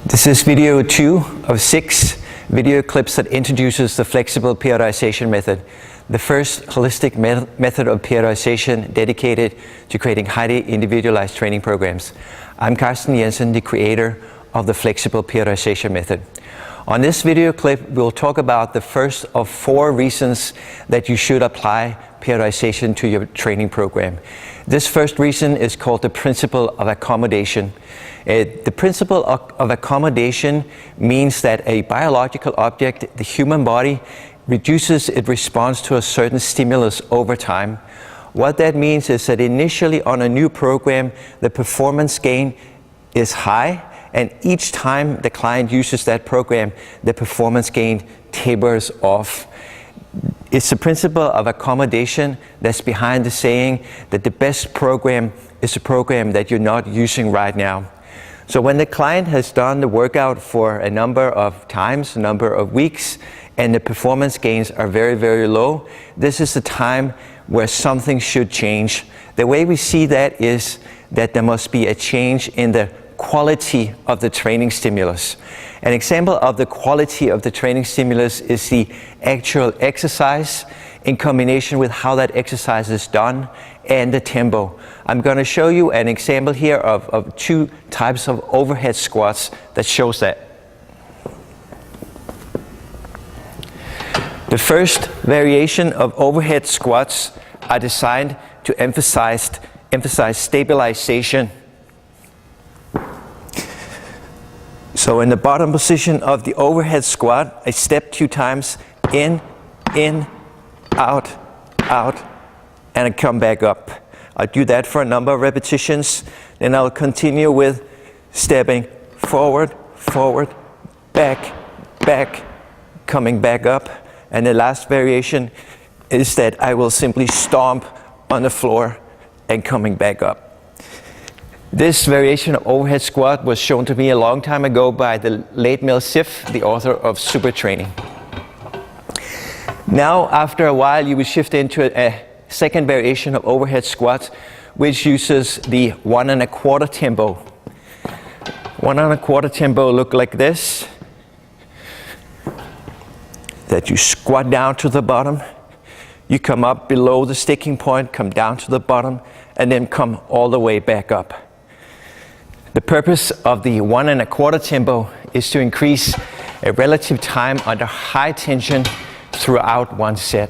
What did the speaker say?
This is video 2 of 6 video clips that introduces the flexible periodization method, the first holistic method of periodization dedicated to creating highly individualized training programs. I'm Carsten Jensen, the creator of the flexible periodization method. On this video clip, we'll talk about the first of 4 reasons that you should apply periodization to your training program. This first reason is called the principle of accommodation. The principle of accommodation means that a biological object, the human body, reduces its response to a certain stimulus over time. What that means is that initially on a new program, the performance gain is high, and each time the client uses that program, the performance gain tapers off. It's the principle of accommodation that's behind the saying that the best program is a program that you're not using right now. So when the client has done the workout for a number of times, a number of weeks, and the performance gains are very, very low, this is the time where something should change. The way we see that is that there must be a change in the quality of the training stimulus. An example of the quality of the training stimulus is the actual exercise in combination with how that exercise is done and the tempo. I'm going to show you an example here of 2 types of overhead squats that shows that. The first variation of overhead squats are designed to emphasize stabilization. So in the bottom position of the overhead squat, I step 2 times in, out, and I come back up. I'll do that for a number of repetitions. Then I'll continue with stepping forward, back, coming back up. And the last variation is that I will simply stomp on the floor and coming back up. This variation of overhead squat was shown to me a long time ago by the late Mel Siff, the author of Super Training. Now, after a while, you will shift into a second variation of overhead squats, which uses the 1 1/4 tempo. 1 1/4 tempo look like this. That you squat down to the bottom, you come up below the sticking point, come down to the bottom, and then come all the way back up. The purpose of the 1 1/4 tempo is to increase a relative time under high tension throughout one set.